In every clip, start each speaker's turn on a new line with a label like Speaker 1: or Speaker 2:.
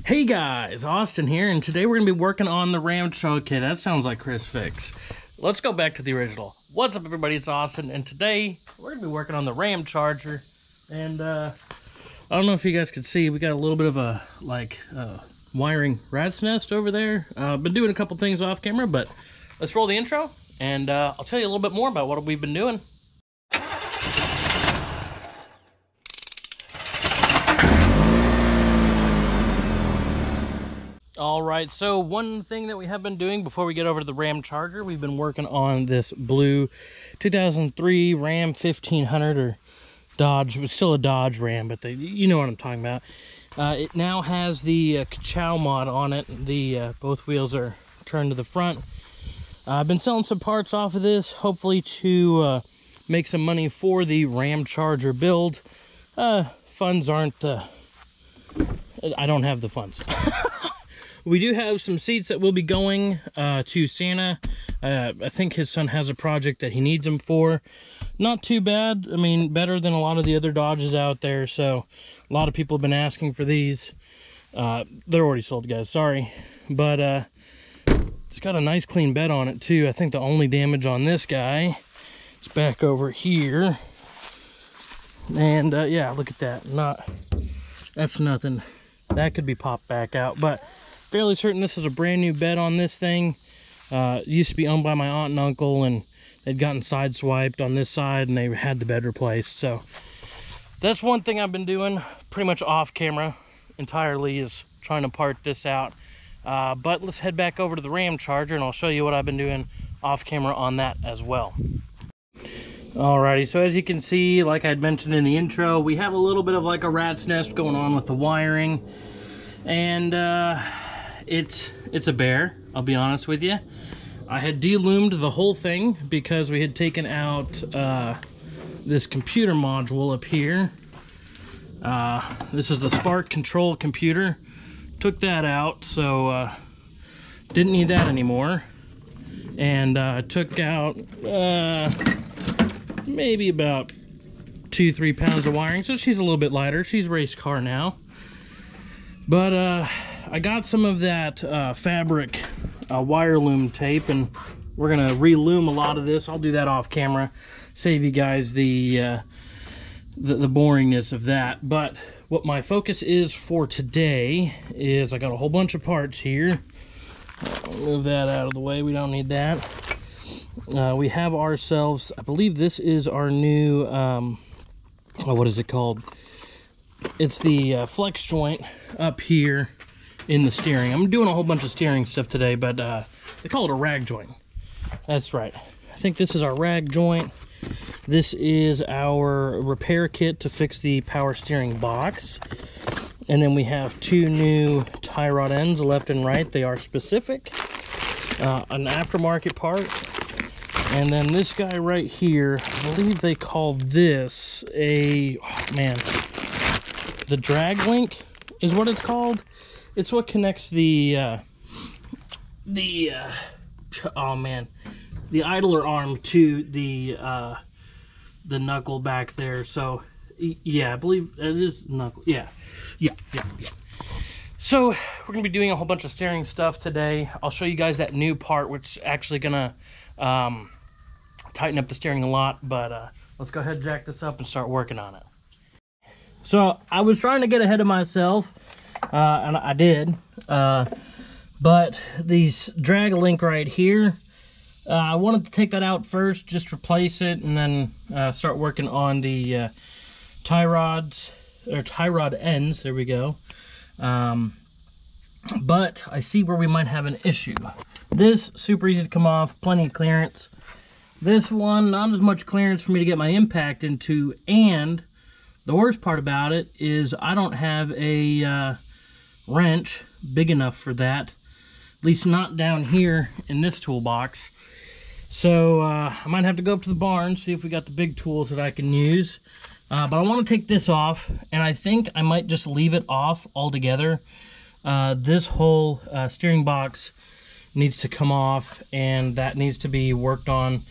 Speaker 1: Hey guys, Austin here, and today we're going to be working on the RamCharger. Okay, that sounds like Chris Fix. Let's go back to the original. What's up everybody, it's Austin, and today we're going to be working on the RamCharger. And I don't know if you guys could see, we got a little bit of a, wiring rat's nest over there. Been doing a couple things off camera, but let's roll the intro, and I'll tell you a little bit more about what we've been doing. Alright, so one thing that we have been doing before we get over to the RamCharger, we've been working on this blue 2003 Ram 1500 or Dodge. It was still a Dodge Ram, but you know what I'm talking about. It now has the Ka-Chow mod on it. The both wheels are turned to the front. I've been selling some parts off of this, hopefully to make some money for the RamCharger build. Funds aren't... I don't have the funds. We do have some seats that will be going to Santa. I think his son has a project that he needs them for. Not too bad. I mean, better than a lot of the other Dodges out there. So a lot of people have been asking for these. They're already sold, guys. Sorry. But it's got a nice clean bed on it too. I think the only damage on this guy is back over here. And yeah, look at that. That's nothing. That could be popped back out. But fairly certain this is a brand new bed on this thing. It used to be owned by my aunt and uncle, and they'd gotten sideswiped on this side and they had the bed replaced. So that's one thing I've been doing pretty much off camera entirely, is trying to part this out. But let's head back over to the RamCharger and I'll show you what I've been doing off camera on that as well. Alrighty, so as you can see, like I'd mentioned in the intro, we have a little bit of like a rat's nest going on with the wiring. And it's a bear, I'll be honest with you. I had de-loomed the whole thing because we had taken out this computer module up here. This is the Spark control computer. Took that out, so didn't need that anymore. And took out maybe about 2-3 pounds of wiring, so she's a little bit lighter. She's a race car now. But I got some of that fabric wire loom tape, and we're gonna re-loom a lot of this. I'll do that off camera, save you guys the boringness of that. But what my focus is for today is I got a whole bunch of parts here. I'll move that out of the way, we don't need that. We have ourselves, I believe this is our new what is it called? It's the flex joint up here in the steering. I'm doing a whole bunch of steering stuff today, but they call it a rag joint. That's right. I think this is our rag joint. This is our repair kit to fix the power steering box. And then we have two new tie rod ends, left and right. They are specific. An aftermarket part. And then this guy right here, I believe they call this a, oh man, the drag link is what it's called. It's what connects the oh man, the idler arm to the knuckle back there. So yeah, I believe it is knuckle. Yeah. So we're gonna be doing a whole bunch of steering stuff today. I'll show you guys that new part, which is actually gonna tighten up the steering a lot. But let's go ahead and jack this up and start working on it. So I was trying to get ahead of myself, and I did, but these drag link right here, I wanted to take that out first, just replace it, and then start working on the tie rods, or tie rod ends, there we go. But I see where we might have an issue. This, super easy to come off, plenty of clearance. This one, not as much clearance for me to get my impact into, and the worst part about it is I don't have a wrench big enough for that, at least not down here in this toolbox. So I might have to go up to the barn, see if we got the big tools that I can use. But I want to take this off, and I think I might just leave it off altogether. This whole steering box needs to come off, and that needs to be worked on.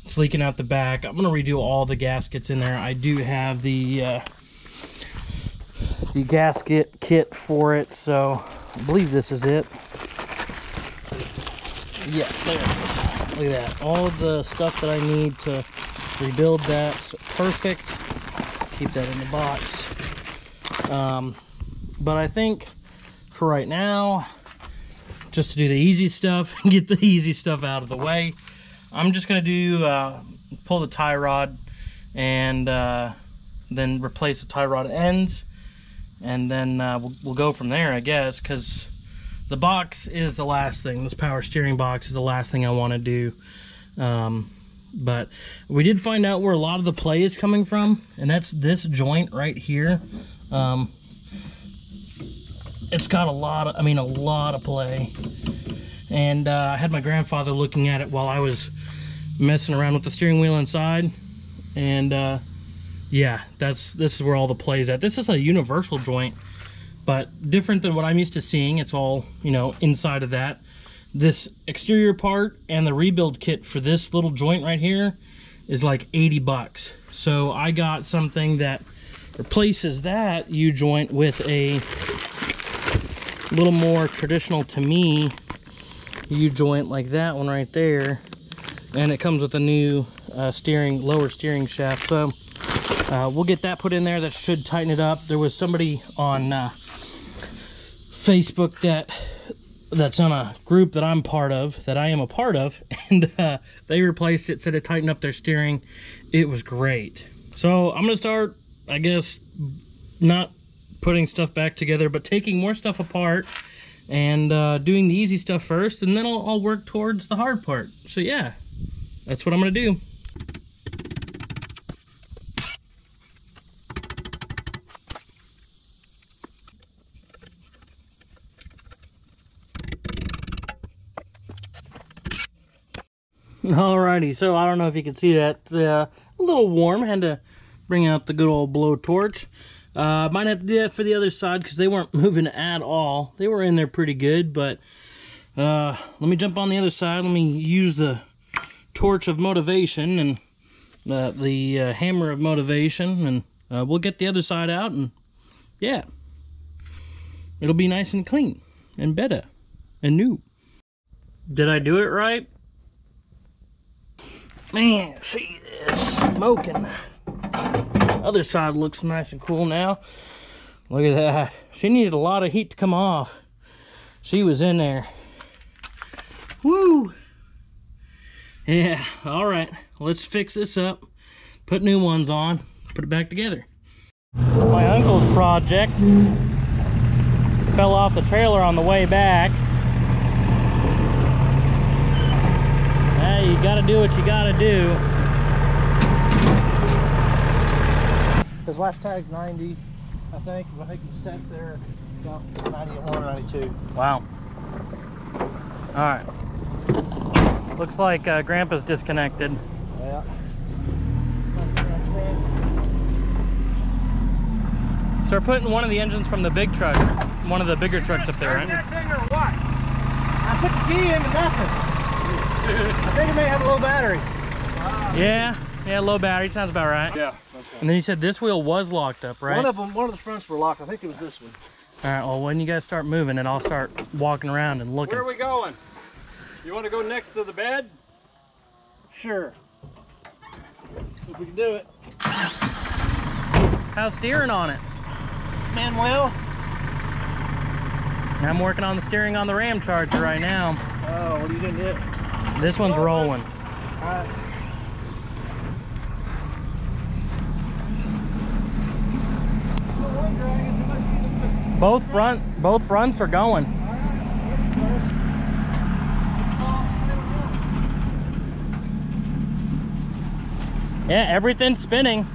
Speaker 1: It's leaking out the back. I'm going to redo all the gaskets in there. I do have the gasket kit for it, so I believe this is it. Yeah, there it is. Look at that. All the stuff that I need to rebuild that. So perfect. Keep that in the box. But I think for right now, just to do the easy stuff and get the easy stuff out of the way, I'm just going to do pull the tie rod and then replace the tie rod ends, and then we'll go from there, I guess, because the box is the last thing. This power steering box is the last thing I want to do. But we did find out where a lot of the play is coming from, and that's this joint right here. It's got a lot of play. And I had my grandfather looking at it while I was messing around with the steering wheel inside, and yeah, this is where all the play is at. This is a universal joint, but different than what I'm used to seeing. It's all, you know, inside of that. This exterior part and the rebuild kit for this little joint right here is like 80 bucks. So I got something that replaces that U-joint with a little more traditional, to me, U-joint like that one right there. And it comes with a new lower steering shaft. So we'll get that put in there. That should tighten it up. There was somebody on Facebook that's on a group that I am a part of, and they replaced it, said it tightened up their steering. It was great. So I'm gonna start, I guess, not putting stuff back together, but taking more stuff apart and doing the easy stuff first, and then I'll work towards the hard part. So yeah, that's what I'm gonna do. Alrighty, so I don't know if you can see that. It's a little warm. Had to bring out the good old blowtorch. Might have to do that for the other side because they weren't moving at all. They were in there pretty good, but let me jump on the other side. Let me use the torch of motivation and the hammer of motivation, and we'll get the other side out, and yeah, it'll be nice and clean and better and new. Did I do it right? Man, she is smoking. Other side looks nice and cool now. Look at that. She needed a lot of heat to come off. She was in there. Woo! Yeah, all right. Let's fix this up. Put new ones on. Put it back together. My uncle's project fell off the trailer on the way back. You gotta do what you gotta do.
Speaker 2: His last tag's 90, I think. I think he sat there about 91 or 92.
Speaker 1: Wow. Alright. Looks like Grandpa's disconnected.
Speaker 2: Yeah.
Speaker 1: So we're putting one of the engines from the big truck, one of the bigger trucks up there, right?
Speaker 2: That thing or what? I put the key into nothing. I think it may have a low battery.
Speaker 1: Yeah, low battery, sounds about right.
Speaker 2: Yeah. Okay.
Speaker 1: And then you said this wheel was locked up, right?
Speaker 2: One of the fronts were locked. I think it was this one.
Speaker 1: All right, well, when you guys start moving, and I'll start walking around and looking.
Speaker 3: Where are we going? You want to go next to the bed?
Speaker 2: Sure. If we can do it.
Speaker 1: How's steering on it?
Speaker 2: Manuel.
Speaker 1: I'm working on the steering on the RamCharger right now.
Speaker 2: Oh, what are you gonna do?
Speaker 1: This one's rolling.
Speaker 2: Alright.
Speaker 1: Both fronts are going. Yeah, everything's spinning.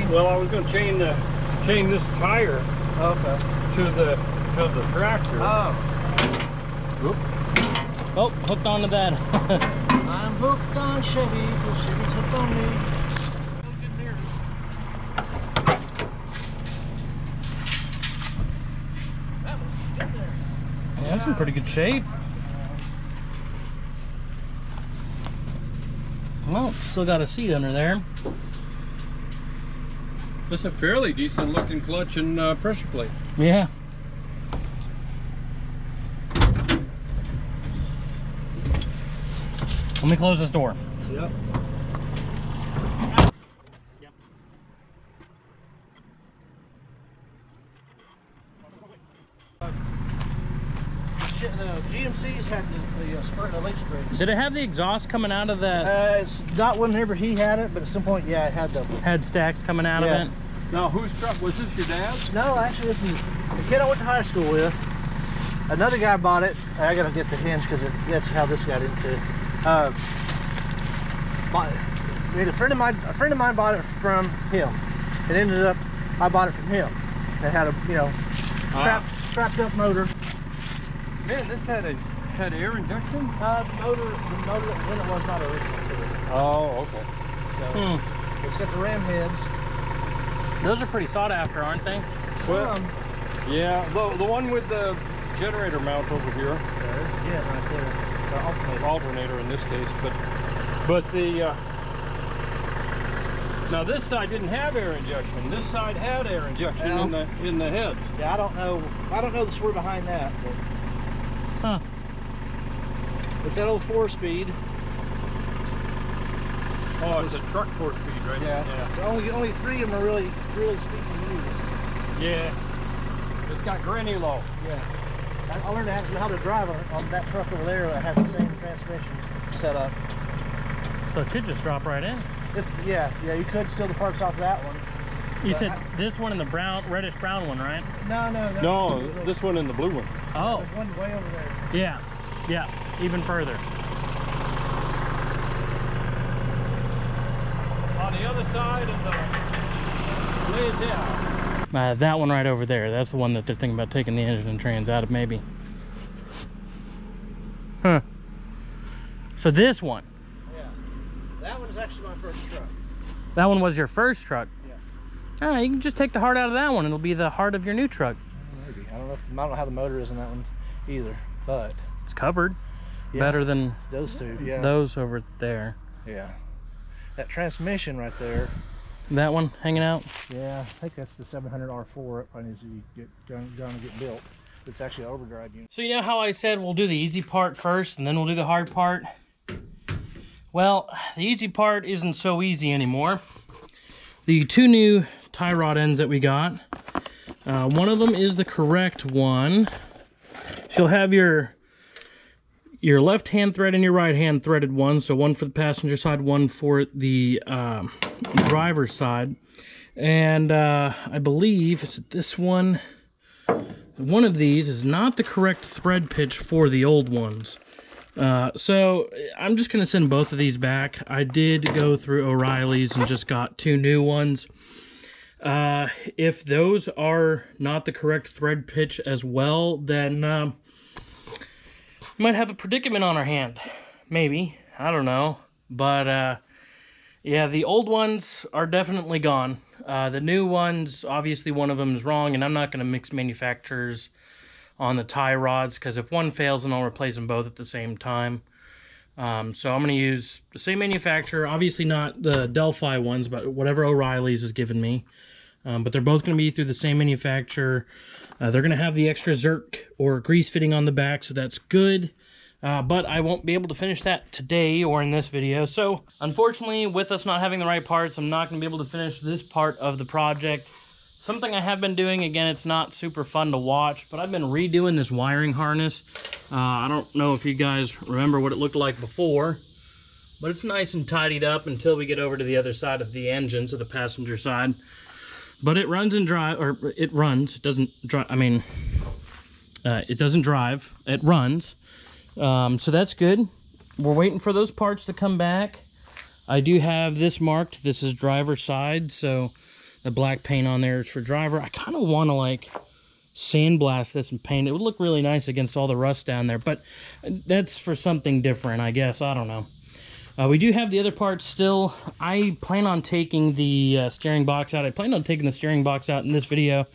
Speaker 3: Well, I was going to chain this tire to the tractor.
Speaker 2: Oh.
Speaker 1: Oop. Oh, hooked onto that.
Speaker 2: I'm hooked on Chevy, because Chevy's hooked on me.
Speaker 1: Yeah, that's in pretty good shape. Well, still got a seat under there.
Speaker 3: That's a fairly decent looking clutch and pressure plate.
Speaker 1: Yeah. Let me close this door.
Speaker 2: Yep. The GMC's had the leaf springs.
Speaker 1: Did it have the exhaust coming out of that?
Speaker 2: It's not whenever he had it, but at some point, yeah, it had the...
Speaker 1: Had stacks coming out of it?
Speaker 3: Now, whose truck was this? Your dad's?
Speaker 2: No, actually, this is the kid I went to high school with. Another guy bought it. I gotta get the hinge because that's how this got into it. A friend of mine bought it from him. It ended up I bought it from him. It had a strapped up motor.
Speaker 3: Man, this had air injection?
Speaker 2: The motor when it was not original.
Speaker 3: Oh, okay.
Speaker 2: So it's got the ram heads.
Speaker 1: Those are pretty sought after, aren't they?
Speaker 3: Well, yeah, the one with the generator mount over here.
Speaker 2: There's the jet right there. The
Speaker 3: Alternator in this case, but the now this side didn't have air injection. This side had air injection in the heads.
Speaker 2: Yeah, I don't know the story behind that. But
Speaker 1: huh.
Speaker 2: It's that old 4-speed.
Speaker 3: Oh, it's a truck 4-speed, right?
Speaker 2: Yeah. So only 3 of them are really speaking to use.
Speaker 3: Yeah. It's got granny low.
Speaker 2: Yeah. I learned how to drive on that truck over there that has the same transmission setup.
Speaker 1: So it could just drop right in.
Speaker 2: Yeah, you could steal the parts off that one.
Speaker 1: You said this one and the reddish brown one, right?
Speaker 3: No, this one and the blue one.
Speaker 1: Oh.
Speaker 2: There's one way over there.
Speaker 1: Yeah, even further.
Speaker 3: On the other side of the lays out.
Speaker 1: That one right over there, that's the one that they're thinking about taking the engine and trans out of, maybe. Huh. So this one.
Speaker 2: Yeah. That one's actually my first truck.
Speaker 1: That one was your first truck?
Speaker 2: Yeah.
Speaker 1: You can just take the heart out of that one. It'll be the heart of your new truck.
Speaker 2: Maybe. I don't know how the motor is in that one either, but
Speaker 1: it's covered better than
Speaker 2: those two. Yeah.
Speaker 1: Those over there.
Speaker 2: Yeah. That transmission right there.
Speaker 1: That one hanging out?
Speaker 2: Yeah, I think that's the 700 R4. It probably needs to get built. It's actually an overdrive unit.
Speaker 1: So you know how I said we'll do the easy part first and then we'll do the hard part? Well, the easy part isn't so easy anymore. The 2 new tie rod ends that we got, one of them is the correct one. So you'll have your left hand thread and your right hand threaded one. So one for the passenger side, one for the driver's side. And I believe it's this one. One of these is not the correct thread pitch for the old ones. So I'm just going to send both of these back. I did go through O'Reilly's and just got 2 new ones. If those are not the correct thread pitch as well, then we might have a predicament on our hand. Maybe. I don't know. But yeah, the old ones are definitely gone. The new ones, obviously one of them is wrong, and I'm not going to mix manufacturers on the tie rods, because if one fails, then I'll replace them both at the same time. So I'm going to use the same manufacturer, obviously not the Delphi ones, but whatever O'Reilly's has given me. But they're both going to be through the same manufacturer. They're going to have the extra Zerk or grease fitting on the back, so that's good. But I won't be able to finish that today or in this video. So unfortunately, with us not having the right parts, I'm not going to be able to finish this part of the project. Something I have been doing, again, it's not super fun to watch, but I've been redoing this wiring harness. I don't know if you guys remember what it looked like before, but it's nice and tidied up until we get over to the other side of the engine, so the passenger side. But it runs and drive, or it runs. It doesn't drive. I mean, it doesn't drive. It runs. So that's good. We're waiting for those parts to come back. I do have this marked. This is driver side, so the black paint on there is for driver. I kind of want to like sandblast this and paint it. It would look really nice against all the rust down there, but that's for something different, I guess. I don't know. We do have the other parts still. I plan on taking the steering box out. I plan on taking the steering box out in this video.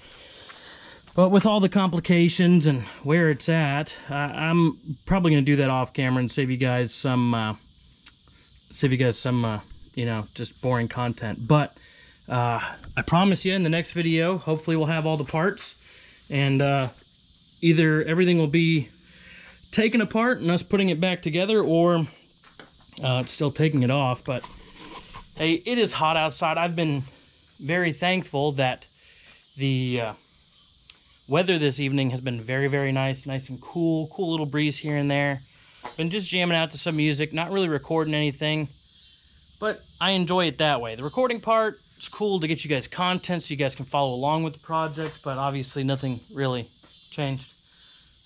Speaker 1: But with all the complications and where it's at, I'm probably going to do that off camera and save you guys some, you know, just boring content. But I promise you in the next video, hopefully we'll have all the parts, and either everything will be taken apart and us putting it back together, or it's still taking it off. But hey, it is hot outside. I've been very thankful that the weather this evening has been very, very nice and cool little breeze here and there. Been just jamming out to some music, not really recording anything, but I enjoy it that way. The recording part is cool to get you guys content so you guys can follow along with the project, but obviously nothing really changed.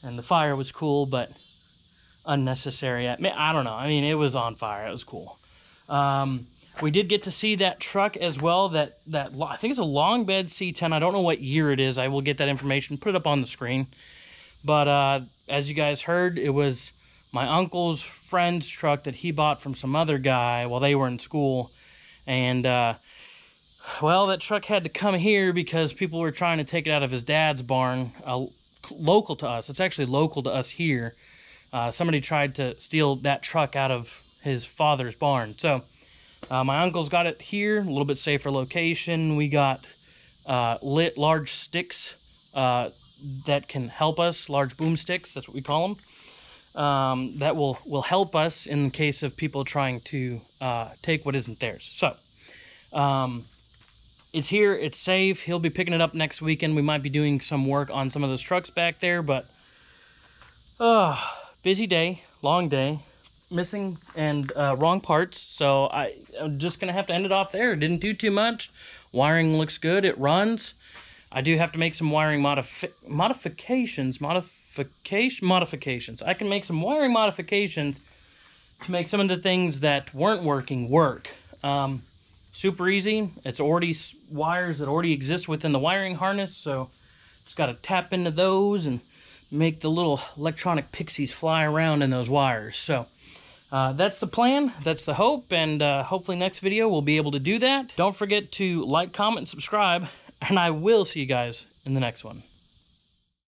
Speaker 1: And the fire was cool, but unnecessary. I don't know. I mean, it was on fire. It was cool. We did get to see that truck as well. That I think it's a long bed C10. I don't know what year it is. I will get that information, put it up on the screen. But as you guys heard, it was my uncle's friend's truck that he bought from some other guy while they were in school. And well, that truck had to come here because people were trying to take it out of his dad's barn, local to us. It's actually local to us here. Somebody tried to steal that truck out of his father's barn. So my uncle's got it here, a little bit safer location. We got lit large sticks that can help us, large boom sticks, that's what we call them. That will help us in case of people trying to take what isn't theirs. So it's here, it's safe. He'll be picking it up next weekend. We might be doing some work on some of those trucks back there, but busy day, long day, missing and wrong parts. So I'm just gonna have to end it off there. Didn't do too much. Wiring looks good, it runs. I do have to make some wiring modifications. I can make some wiring modifications to make some of the things that weren't working work. Super easy. It's already wires that already exist within the wiring harness, so just got to tap into those and make the little electronic pixies fly around in those wires. So that's the plan, that's the hope, and hopefully next video we'll be able to do that. Don't forget to like, comment, and subscribe, and I will see you guys in the next one.